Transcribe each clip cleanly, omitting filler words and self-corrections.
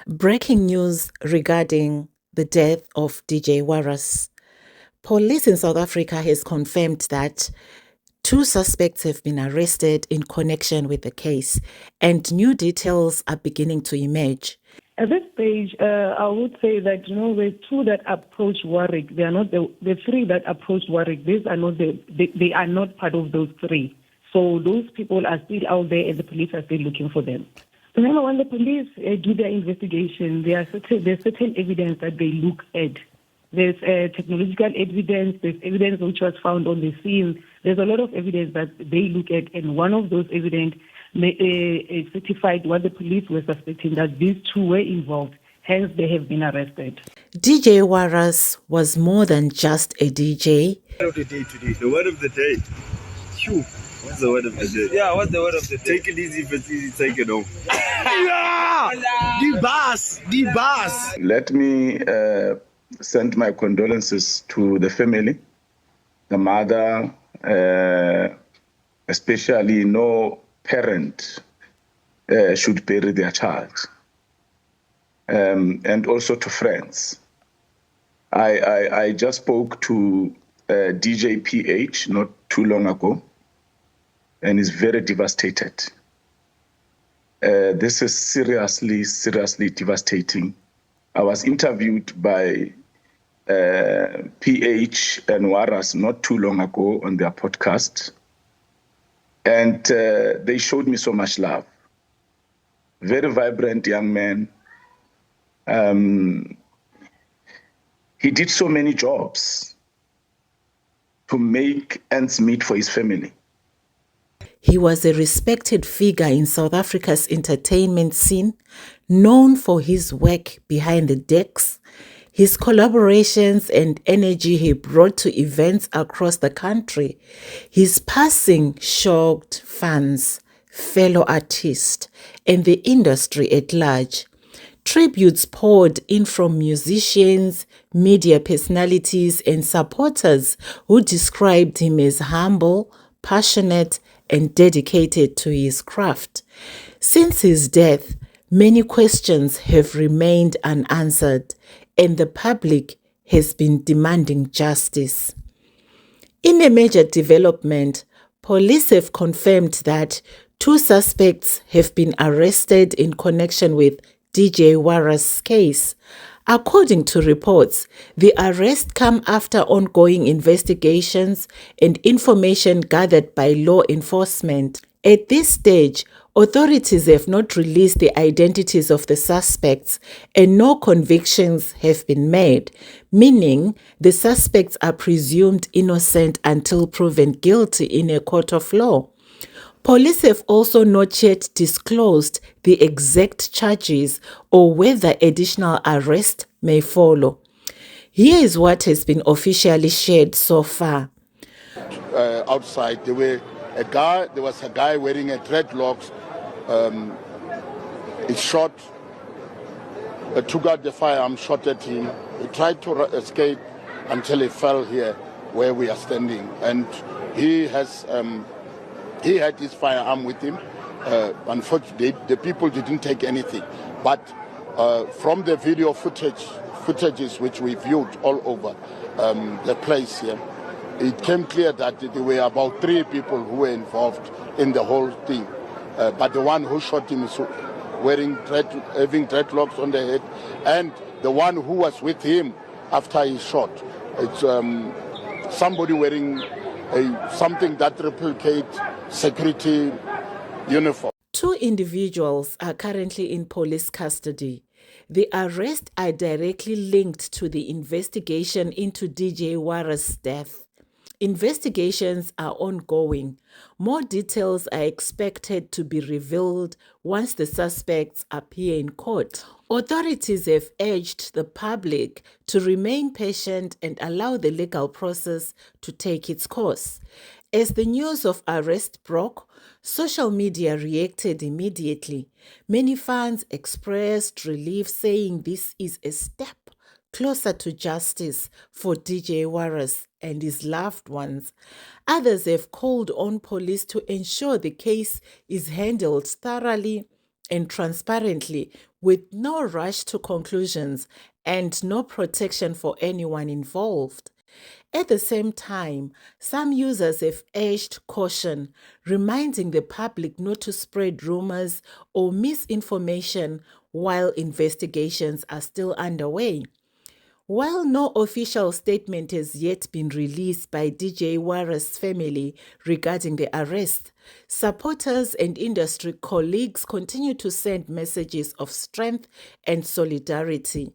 Breaking news regarding the death of DJ Waras. Police in South Africa has confirmed that two suspects have been arrested in connection with the case, and new details are beginning to emerge. At this stage, I would say that the two that approached Warwick, they are not the three that approached Warwick. These are not they are not part of those three. So those people are still out there, and the police are still looking for them. Remember, when the police do their investigation, there's certain evidence that they look at. There's technological evidence, there's evidence which was found on the scene. There's a lot of evidence that they look at, and one of those evidence certified what the police were suspecting, that these two were involved. Hence, they have been arrested. DJ Waras was more than just a DJ. Word of the day today. The word of the day. Phew. What's the word of the day? Yeah, what's the word of the day? Take it easy, if it's easy, take it home. Yeah! The boss. Let me send my condolences to the family, the mother, especially no parent should bury their child, and also to friends. I just spoke to DJ PH not too long ago, and is very devastated. This is seriously devastating. I was interviewed by PH and Waras not too long ago on their podcast, and they showed me so much love. Very vibrant young man. He did so many jobs to make ends meet for his family. He was a respected figure in South Africa's entertainment scene, known for his work behind the decks, his collaborations and energy he brought to events across the country. His passing shocked fans, fellow artists, and the industry at large. Tributes poured in from musicians, media personalities, and supporters who described him as humble, passionate, and dedicated to his craft. Since his death, many questions have remained unanswered, and the public has been demanding justice. In a major development, police have confirmed that two suspects have been arrested in connection with DJ Waras' case. According to reports, the arrest come after ongoing investigations and information gathered by law enforcement. At this stage, authorities have not released the identities of the suspects and no convictions have been made, meaning the suspects are presumed innocent until proven guilty in a court of law. Police have also not yet disclosed the exact charges or whether additional arrest may follow. Here is what has been officially shared so far. Outside, there was a guy wearing a dreadlocks. He shot, took out the firearm, shot at him. He tried to escape until he fell here where we are standing. And he had his firearm with him. Unfortunately, the people didn't take anything. But from the video footages which we viewed all over the place here, it came clear that there were about 3 people who were involved in the whole thing. But the one who shot him is having dreadlocks on the head, and the one who was with him after he shot, it's somebody wearing something that replicates security uniform. 2 individuals are currently in police custody. The arrests are directly linked to the investigation into DJ Waras' death. Investigations are ongoing. More details are expected to be revealed once the suspects appear in court. Authorities have urged the public to remain patient and allow the legal process to take its course. As the news of arrest broke, social media reacted immediately. Many fans expressed relief, saying this is a step closer to justice for DJ Waras and his loved ones. Others have called on police to ensure the case is handled thoroughly and transparently with no rush to conclusions and no protection for anyone involved. At the same time, some users have urged caution, reminding the public not to spread rumors or misinformation while investigations are still underway. While no official statement has yet been released by DJ Warra's family regarding the arrest, supporters and industry colleagues continue to send messages of strength and solidarity.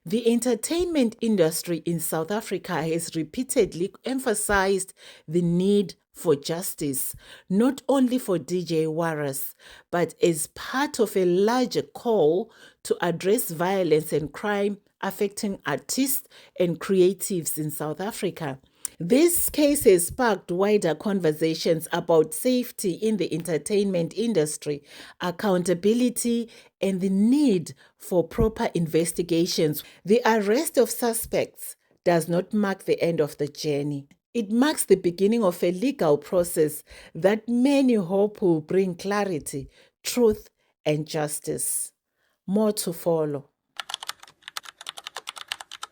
The entertainment industry in South Africa has repeatedly emphasized the need for justice, not only for DJ Warras, but as part of a larger call to address violence and crime affecting artists and creatives in South Africa. This case has sparked wider conversations about safety in the entertainment industry, accountability, and the need for proper investigations. The arrest of suspects does not mark the end of the journey. It marks the beginning of a legal process that many hope will bring clarity, truth, and justice. More to follow.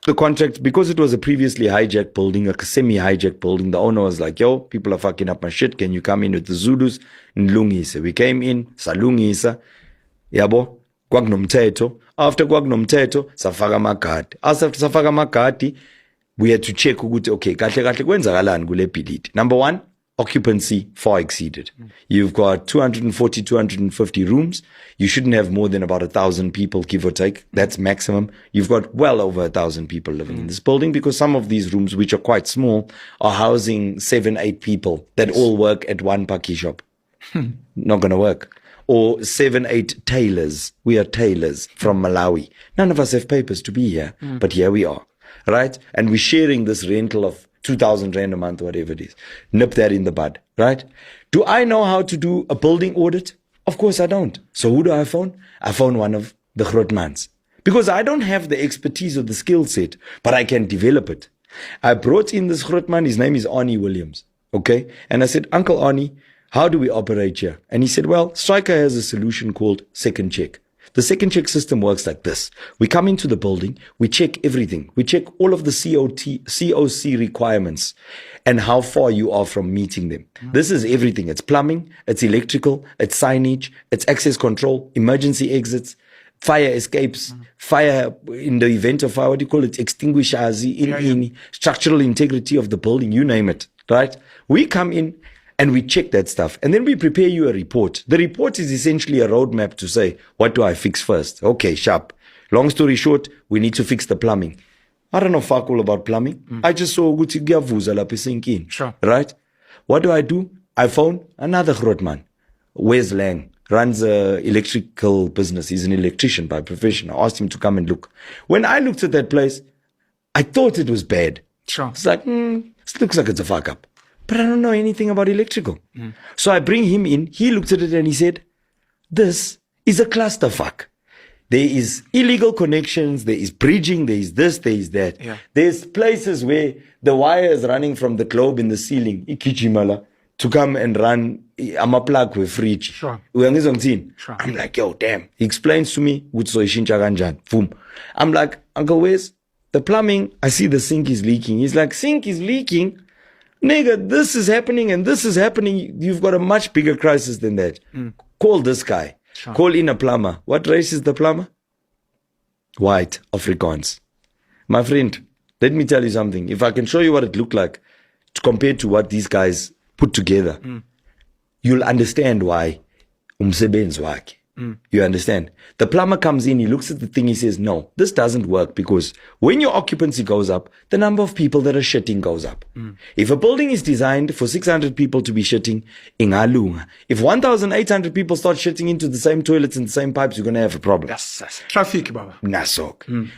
The contract, because it was a previously hijacked building, a semi-hijacked building, the owner was like, yo, people are fucking up my shit. Can you come in with the Zulus? Nlungise. We came in, salungisa. Yabo, kwagnomteto. After kwagnomteto, safaka magadi. After safaka magadi, we had to check, okay, kahle kwenzakalani kule bhilidi. Number one, occupancy far exceeded. You've got 240, 250 rooms. You shouldn't have more than about 1,000 people, give or take. That's maximum. You've got well over 1,000 people living in this building because some of these rooms, which are quite small, are housing 7, 8 people that all work at one pakkie shop. Not going to work. Or 7, 8 tailors. We are tailors from Malawi. None of us have papers to be here, but here we are. Right? And we're sharing this rental of 2,000 rand a month, whatever it is. Nip that in the bud, right? Do I know how to do a building audit? Of course I don't. So who do I phone? I phone one of the Grootmans. Because I don't have the expertise or the skill set, but I can develop it. I brought in this Grootman, his name is Arnie Williams. Okay? And I said, Uncle Arnie, how do we operate here? And he said, well, Striker has a solution called Second Check. The Second Check system works like this. We come into the building, we check everything. We check all of the COC requirements and how far you are from meeting them. This is everything. It's plumbing, it's electrical, it's signage, it's access control, emergency exits, fire escapes, fire in the event of fire, what do you call it? Extinguishers, in structural integrity of the building, you name it, right? We come in and we check that stuff. And then we prepare you a report. The report is essentially a roadmap to say, what do I fix first? Okay, sharp. Long story short, we need to fix the plumbing. I don't know fuck all about plumbing. I just saw ukuthi kuyavuza lapha esinkin. Sure. Right? What do? I phone another Grootman. Wes Lang runs a electrical business. He's an electrician by profession. I asked him to come and look. When I looked at that place, I thought it was bad. Sure. It's like, it looks like it's a fuck up. But I don't know anything about electrical. So I bring him in. He looked at it and he said, this is a clusterfuck. There is illegal connections. There is bridging. There is this. There is that. Yeah. There's places where the wire is running from the globe in the ceiling, Ikichimala, to come and run a plug with fridge. Sure. Sure. I'm like, yo, damn. He explains to me, I'm like, Uncle Wes, the plumbing, I see the sink is leaking. He's like, sink is leaking? Nigga, this is happening and this is happening. You've got a much bigger crisis than that. Call this guy. Sure. Call in a plumber. What race is the plumber? White, Afrikaans. My friend, let me tell you something. If I can show you what it looked like compared to what these guys put together, you'll understand why umsebenzi wakhe. You understand? The plumber comes in, he looks at the thing, he says, no, this doesn't work because when your occupancy goes up, the number of people that are shitting goes up. If a building is designed for 600 people to be shitting, ingalunga. If 1,800 people start shitting into the same toilets and the same pipes, you're going to have a problem. Yes. Traffic, Baba. Nasok.